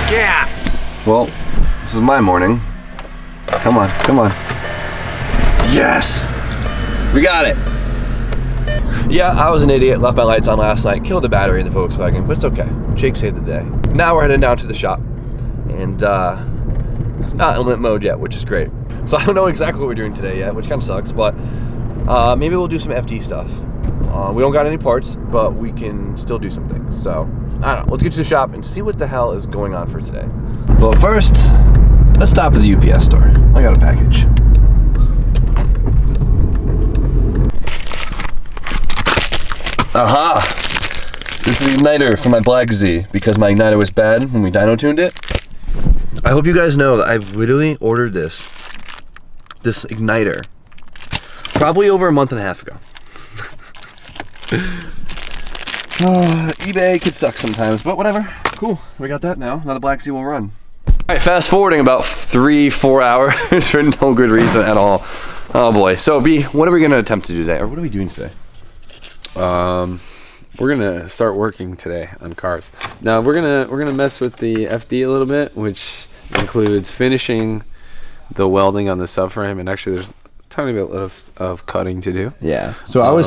Yes! Well, this is my morning. Come on, come on. Yes! We got it! Yeah, I was an idiot, left my lights on last night, killed the battery in the Volkswagen, but it's okay. Jake saved the day. Now we're heading down to the shop, and not in limp mode yet, which is great. So I don't know exactly what we're doing today yet, which kind of sucks, but maybe we'll do some FD stuff. We don't got any parts, but we can still do some things. So, I don't know, let's get to the shop and see what the hell is going on for today. But first, let's stop at the UPS store. I got a package. Aha! This is an igniter for my Black Z because my igniter was bad when we dyno tuned it. I hope you guys know that I've literally ordered this igniter probably over a month and a half ago. eBay could suck sometimes, but whatever. Cool, we got that now. Now the Black Z will run. Alright, fast forwarding about 3-4 hours for no good reason at all. Oh boy. So B, what are we gonna attempt to do today? Or what are we doing today? We're gonna start working today on cars. Now we're gonna mess with the FD a little bit, which includes finishing the welding on the subframe, and actually there's a tiny bit of cutting to do. Yeah. So I was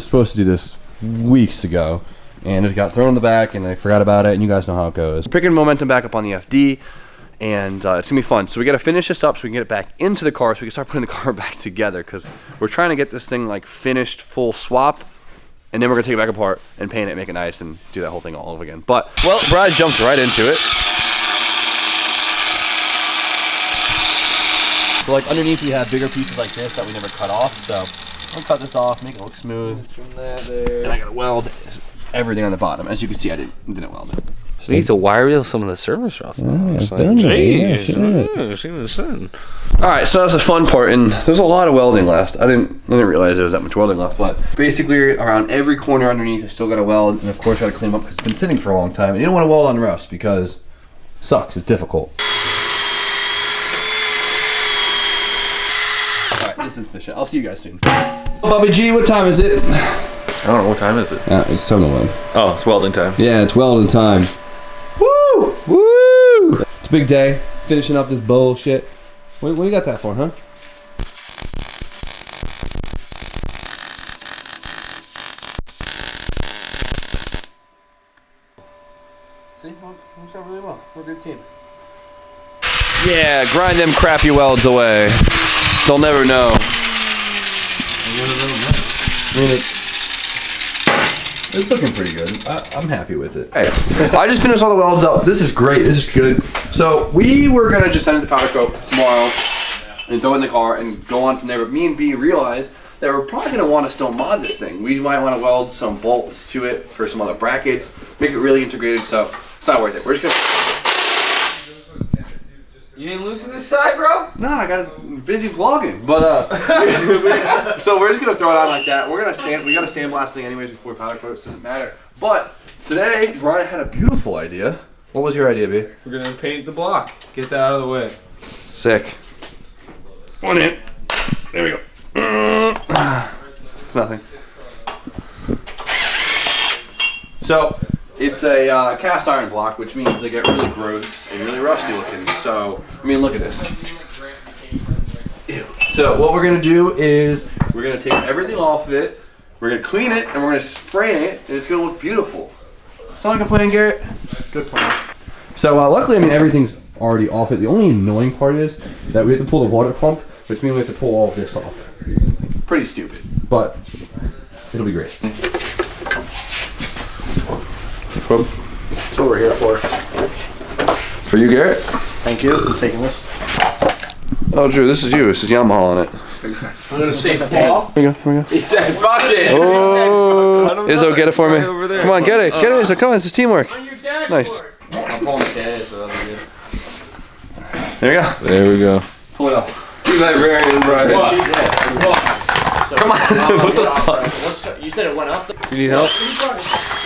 supposed to do this weeks ago, and it got thrown in the back, and I forgot about it. And you guys know how it goes. Picking momentum back up on the FD, and it's gonna be fun. So we gotta finish this up so we can get it back into the car, so we can start putting the car back together. Because we're trying to get this thing like finished, full swap. And then we're gonna take it back apart and paint it, make it nice, and do that whole thing all over again. But, well, Brad jumped right into it. So like underneath we have bigger pieces like this that we never cut off. So I'll cut this off, make it look smooth. And I gotta weld everything on the bottom. As you can see, I didn't weld it. So we need to wire wheel some of the surface routes. Alright, so that's the fun part, and there's a lot of welding left. I didn't realize there was that much welding left, but basically around every corner underneath I still gotta weld, and of course I gotta clean them up because it's been sitting for a long time. And you don't want to weld on rust because it sucks, it's difficult. Alright, this is efficient. I'll see you guys soon. Oh, Bobby G, what time is it? I don't know, what time is it? It's time to weld. Oh, it's welding time. Yeah, it's welding time. Woo! Woo! It's a big day, finishing up this bullshit. What do you got that for, huh? See, works out really well. We're a good team. Yeah, grind them crappy welds away. They'll never know. I mean, it's looking pretty good. I'm happy with it. Hey, I just finished all the welds out. This is great. This is good. So we were gonna just send it to powder coat tomorrow and throw it in the car and go on from there. But me and B realized that we're probably gonna want to still mod this thing. We might want to weld some bolts to it for some other brackets, make it really integrated. So it's not worth it. We're just gonna. You didn't loosen this side, bro? Nah, I got busy vlogging. But so we're just gonna throw it on like that. We gotta sandblast thing anyways before powder coat. It doesn't matter. But today, Brian had a beautiful idea. What was your idea, B? We're gonna paint the block. Get that out of the way. Sick. One in. There we go. It's nothing. So it's a cast iron block, which means they get really gross and really rusty looking. So, I mean, look at this. Ew. So what we're gonna do is we're gonna take everything off of it, we're gonna clean it, and we're gonna spray it, and it's gonna look beautiful. Sound like a plan, Garrett? Good plan. So luckily, I mean, everything's already off it. The only annoying part is that we have to pull the water pump, which means we have to pull all of this off. Pretty stupid, but it'll be great. That's what we're here for. For you, Garrett? Thank you. I'm taking this. Oh, Drew, this is you. This is Yamaha on it. I'm gonna save the ball. Here we go. Here we go. He said, "Fuck it." Oh, Izzo, get it for me. Come on, get it. Get it, Izzo. Come on, it's teamwork. Nice. I'm pulling the dash, so that'll be good. There you go. There we go. Pull it off. You librarian, Brian. Come on. What the fuck? You said it went up? Do you need help?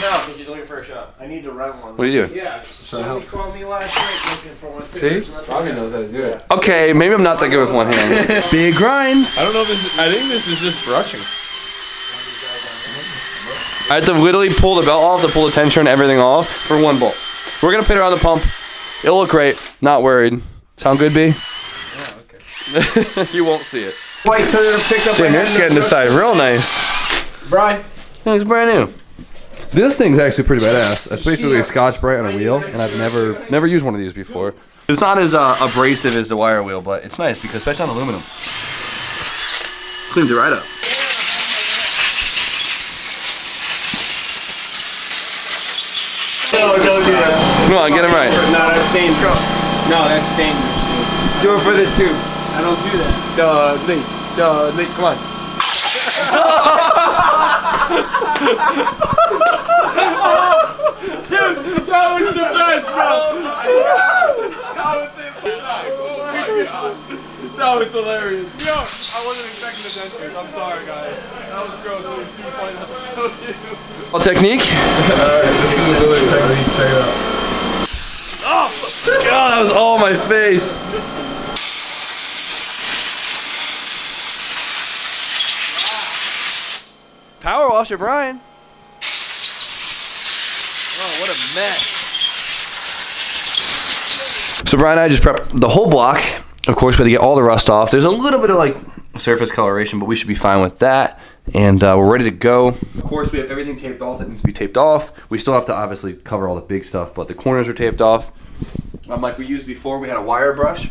No, because she's looking for a shot. I need to rent one. What are you doing? Yeah, somebody called me last night looking for one. See? Bobby knows how to do it. Okay, maybe I'm not that good with one hand. Big grinds. I don't know if this is, I think this is just brushing. I have to literally pull the belt off to pull the tension and everything off for one bolt. We're gonna put it on the pump It'll look great. Not worried. Sound good, B? Yeah, okay. You won't see it. White toner picked up. Damn, you're getting this side real nice. Brian. Yeah, it's brand new. This thing's actually pretty badass. It's basically a Scotch-Brite on a wheel, and I've never used one of these before. It's not as abrasive as the wire wheel, but it's nice because especially on aluminum, cleans it right up. No, don't do that. Come on, get him right. No, that's dangerous. No, that's dangerous, dude. Do it for the two. I don't do that. Dudley, come on. Dude, that was the best, bro. That was it. Oh my god. That was hilarious. Yo, I wasn't expecting the dentures. I'm sorry, guys. That was gross. It was too funny not to show you. Well, technique? This is a really technique. Check it out. Oh, God, that was all my face. Power washer, Brian. Oh, what a mess. So Brian and I just prepped the whole block. Of course, we had to get all the rust off. There's a little bit of like surface coloration, but we should be fine with that. And we're ready to go. Of course, we have everything taped off that needs to be taped off. We still have to obviously cover all the big stuff, but the corners are taped off. Like we used before, we had a wire brush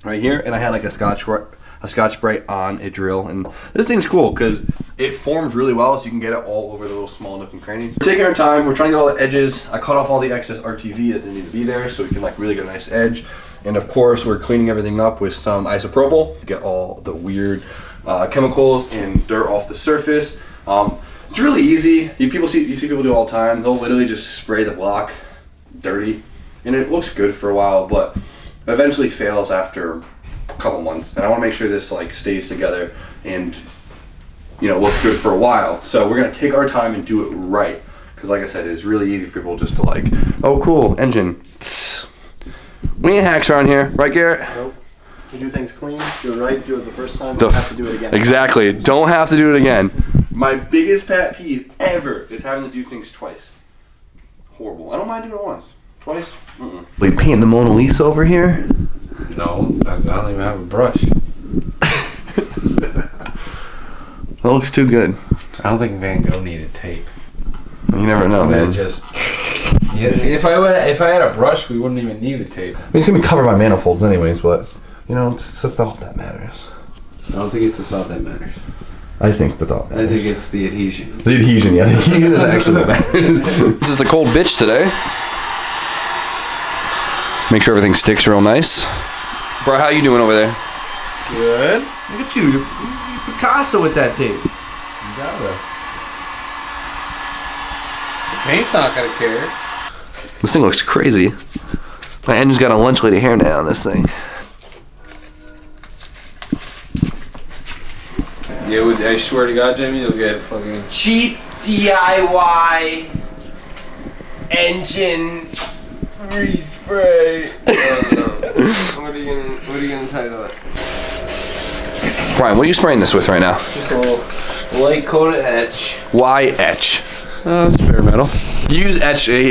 right here, and I had like a Scotch-Brite on a drill. And this thing's cool because it forms really well, so you can get it all over the little small nook and crannies. We're taking our time. We're trying to get all the edges. I cut off all the excess RTV that didn't need to be there, so we can like really get a nice edge. And of course, we're cleaning everything up with some isopropyl to get all the weird chemicals and dirt off the surface. It's really easy. You see people do it all the time. They'll literally just spray the block dirty, and it looks good for a while, but eventually fails after a couple months. And I want to make sure this like stays together and looks good for a while. So we're gonna take our time and do it right, because like I said, it's really easy for people just to like, oh cool, engine. We ain't hacks around here, right, Garrett? Nope. You do things clean, do it right, do it the first time, don't have to do it again. Exactly. Don't have to do it again. My biggest pet peeve ever is having to do things twice. Horrible. I don't mind doing it once. Twice? Mm-mm. We painting the Mona Lisa over here? No, I don't even have a brush. That looks too good. I don't think Van Gogh needed tape. You never know, man. Just see, if I had a brush, we wouldn't even need a tape. I mean, it's gonna be covered by manifolds anyways, but it's the thought that matters. I don't think it's the thought that matters. I think the thought matters. I think it's the adhesion. The adhesion, yeah. The adhesion is actually what matters. This is a cold bitch today. Make sure everything sticks real nice. Bro, how you doing over there? Good. Look at you. You're Picasso with that tape. You got it. Paint's not gonna care. This thing looks crazy. My engine's got a lunch lady hairnet on this thing. Yeah, I swear to God, Jamie, you'll get fucking Cheap DIY engine respray. What are you gonna title it? Brian, what are you spraying this with right now? Just a little light coated etch. Why etch? It's bare metal. Use etch. It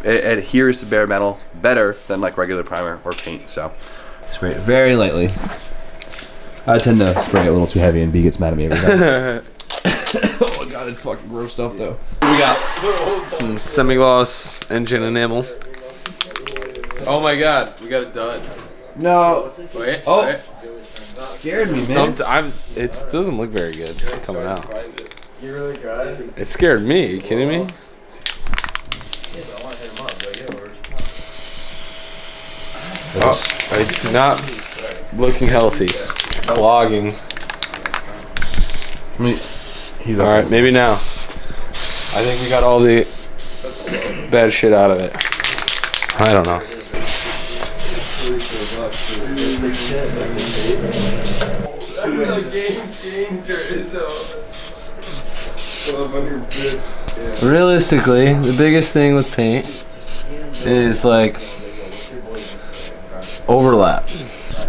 adheres to bare metal better than like regular primer or paint. So spray it very lightly. I tend to spray it a little too heavy, and B gets mad at me every time. Oh my God, it's fucking gross stuff though. We got some semi-gloss engine enamel. Oh my God, we got it done. No. Wait. Oh. Wait. Scared me, man. It doesn't look very good coming out. You really tried? It scared me. Are you kidding me? Oh, it's not looking healthy. Clogging. He's all right. Maybe now. I think we got all the bad shit out of it. I don't know. Realistically, the biggest thing with paint is like overlap.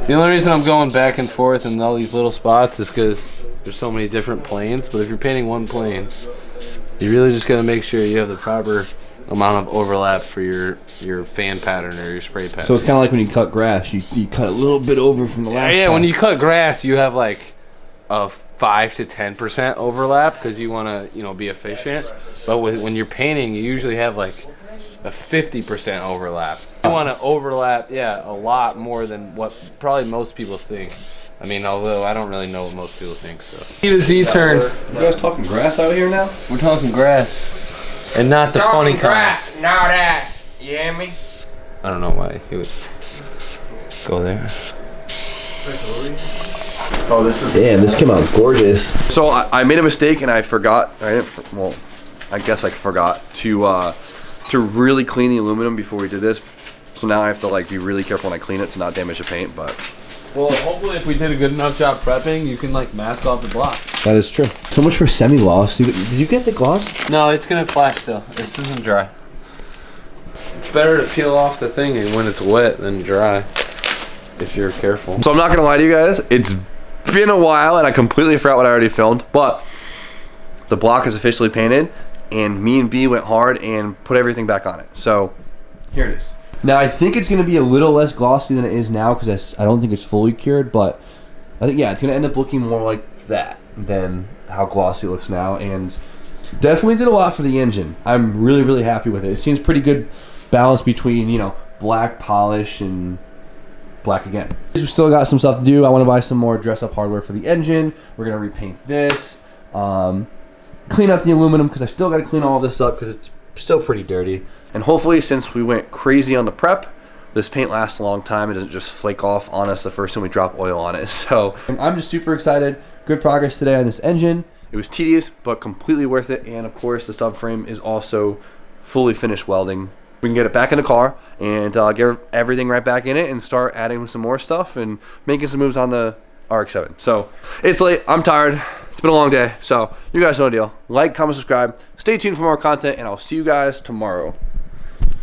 The only reason I'm going back and forth in all these little spots is because there's so many different planes. But if you're painting one plane, you really just gotta make sure you have the proper amount of overlap for your fan pattern or your spray pattern. So it's kind of like when you cut grass. You cut a little bit over from the last. Yeah, pass. when you cut grass, you have like a 5 to 10% overlap because you want to be efficient. But when you're painting, you usually have like a 50% overlap. You want to overlap, a lot more than what probably most people think. I mean, although I don't really know what most people think. So E to Z turn. You guys talking grass out here now? We're talking grass, and not the funny kind. Grass, not that. You hear me? I don't know why he would go there. Oh, this is. Damn, this came out gorgeous. So I made a mistake and I forgot. I guess I forgot to really clean the aluminum before we did this. So now I have to like be really careful when I clean it to not damage the paint. But Well, hopefully if we did a good enough job prepping, you can like mask off the block. that is true. So much for semi-gloss. Did you get the gloss? No, it's gonna flash still. This isn't dry. It's better to peel off the thing when it's wet than dry, if you're careful. So I'm not gonna lie to you guys. It's been a while and I completely forgot what I already filmed. But the block is officially painted, and me and B went hard and put everything back on it. So here it is. Now I think it's gonna be a little less glossy than it is now because I don't think it's fully cured, but I think it's gonna end up looking more like that than how glossy it looks now, and definitely did a lot for the engine. I'm really, really happy with it. It seems pretty good balance between black polish and black again. We still got some stuff to do. I want to buy some more dress up hardware for the engine. We're gonna repaint this, clean up the aluminum because I still got to clean all this up because it's still pretty dirty. And hopefully, since we went crazy on the prep, this paint lasts a long time. It doesn't just flake off on us the first time we drop oil on it. So I'm just super excited. Good progress today on this engine. It was tedious, but completely worth it. And of course, the subframe is also fully finished welding. We can get it back in the car and get everything right back in it and start adding some more stuff and making some moves on the RX-7. So it's late. I'm tired. It's been a long day. So you guys know the deal. Like, comment, subscribe. Stay tuned for more content, and I'll see you guys tomorrow.